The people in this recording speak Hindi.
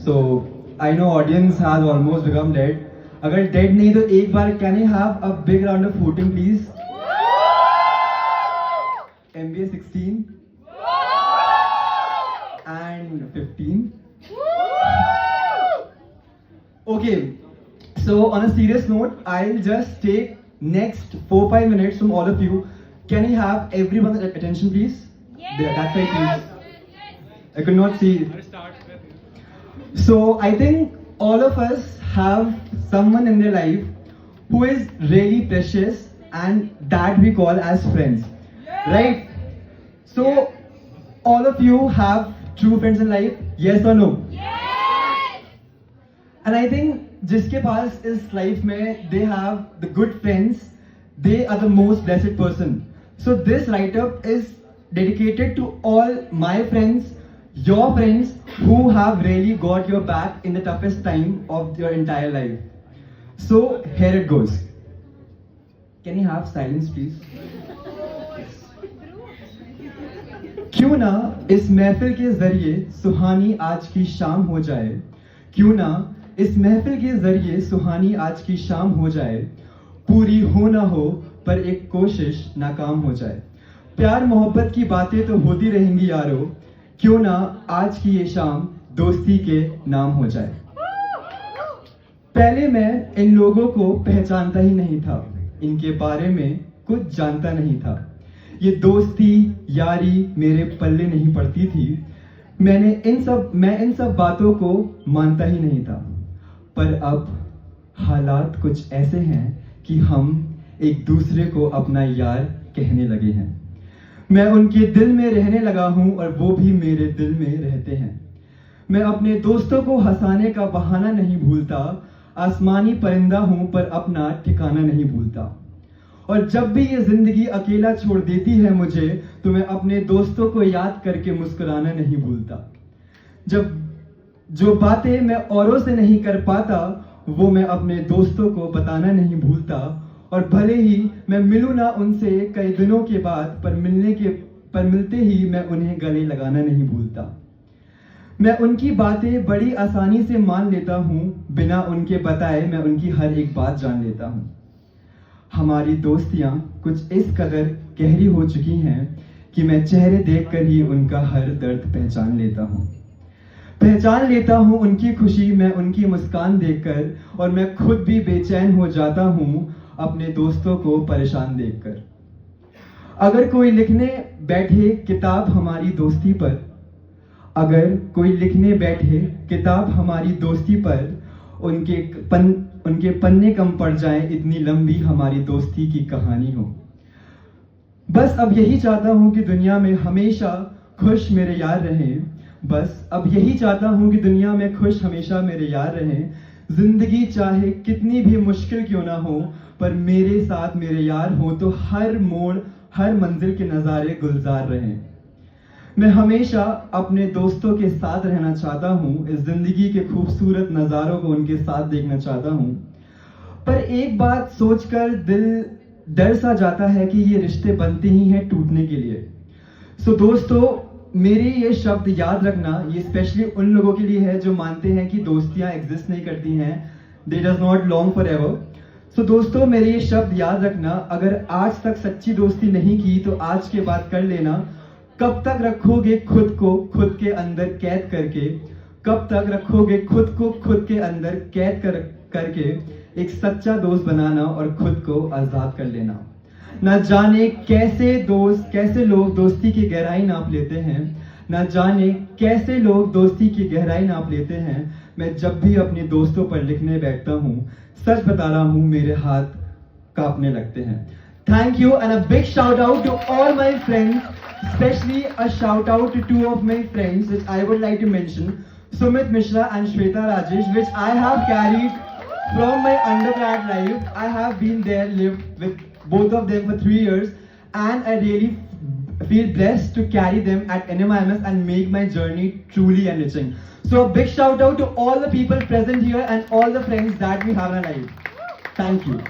so I know audience has almost become dead. अगर dead नहीं तो एक बार can you have a big round of hooting please? MBA 16 and 15. Okay, so on a serious note, I'll just take next 4-5 minutes from all of you. Can you have everyone's attention, please? There, that side, please. I could not see. So I think all of us have someone in their life who is really precious and that we call as friends, right? So all of you have true friends in life, yes or no? Yes. And I think जिसके पास इस लाइफ में they have the good friends, they are the most blessed person. So this write-up is dedicated to all my friends, your friends who have really got your back in the toughest time of your entire life. So here it goes. Can you have silence please? क्यों ना इस महफिल के जरिए सुहानी आज की शाम हो जाए, क्यों ना इस महफिल के जरिए सुहानी आज की शाम हो जाए, पूरी हो ना हो पर एक कोशिश नाकाम हो जाए, प्यार मोहब्बत की बातें तो होती रहेंगी यारो, क्यों ना आज की ये शाम दोस्ती के नाम हो जाए। पहले मैं इन लोगों को पहचानता ही नहीं था, इनके बारे में कुछ जानता नहीं था, ये दोस्ती यारी मेरे पल्ले नहीं पड़ती थी, मैं इन सब बातों को मानता ही नहीं था। पर अब हालात कुछ ऐसे हैं कि हम एक दूसरे को अपना यार कहने लगे हैं। मैं उनके दिल में रहने लगा हूं और वो भी मेरे दिल में रहते हैं। मैं अपने दोस्तों को हंसाने का बहाना नहीं भूलता, आसमानी परिंदा हूं पर अपना ठिकाना नहीं भूलता। और जब भी ये जिंदगी अकेला छोड़ देती है मुझे, तो मैं अपने दोस्तों को याद करके मुस्कुराना नहीं भूलता। जब जो बातें मैं औरों से नहीं कर पाता, वो मैं अपने दोस्तों को बताना नहीं भूलता। और भले ही मैं मिलूं ना उनसे कई दिनों के बाद, पर मिलते ही मैं उन्हें गले लगाना नहीं भूलता। मैं उनकी बातें बड़ी आसानी से मान लेता हूँ, बिना उनके बताए मैं उनकी हर एक बात जान लेता हूँ। हमारी दोस्तियां कुछ इस कदर गहरी हो चुकी हैं कि मैं चेहरे देखकर ही उनका हर दर्द पहचान लेता हूं उनकी खुशी मैं उनकी मुस्कान देखकर, और मैं खुद भी बेचैन हो जाता हूं अपने दोस्तों को परेशान देखकर। अगर कोई लिखने बैठे किताब हमारी दोस्ती पर, अगर कोई लिखने बैठे किताब हमारी दोस्ती पर, उनके पन्ने कम पड़ जाएं, इतनी लंबी हमारी दोस्ती की कहानी हो। बस अब यही चाहता हूं कि दुनिया में हमेशा खुश मेरे यार रहें, बस अब यही चाहता हूं कि दुनिया में खुश हमेशा मेरे यार रहें। जिंदगी चाहे कितनी भी मुश्किल क्यों ना हो, पर मेरे साथ मेरे यार हो तो हर मोड़ हर मंजिल के नज़ारे गुलजार रहें। मैं हमेशा अपने दोस्तों के साथ रहना चाहता हूँ, इस जिंदगी के खूबसूरत नज़ारों को उनके साथ देखना चाहता हूँ। पर एक बात सोचकर दिल डर सा जाता है कि ये रिश्ते बनते ही हैं टूटने के लिए। सो दोस्तों, मेरे ये शब्द याद रखना, ये स्पेशली उन लोगों के लिए है जो मानते हैं कि दोस्तियाँ एग्जिस्ट नहीं करती हैं, they does not long for ever. So दोस्तों, मेरे ये शब्द याद रखना, अगर आज तक सच्ची दोस्ती नहीं की तो आज के बाद कर लेना। कब तक रखोगे खुद को खुद के अंदर कैद करके, कब तक रखोगे खुद को खुद के अंदर कैद करके एक सच्चा दोस्त बनाना और खुद को आजाद कर लेना। न जाने कैसे लोग दोस्ती की गहराई नाप लेते हैं, न जाने कैसे लोग दोस्ती की गहराई नाप लेते हैं। मैं जब भी अपने दोस्तों पर लिखने बैठता हूँ, सच बता रहा हूँ, मेरे हाथ कांपने लगते हैं। Thank you and a big shout out to all my friends, especially a shout out to two of my friends which I would like to mention, Sumit Mishra and Shweta Rajesh, which I have carried from my undergrad life. I have been there, lived with both of them for 3 years, and I really feel blessed to carry them at NMIMS and make my journey truly enriching. So a big shout out to all the people present here and all the friends that we have in our life. Thank you.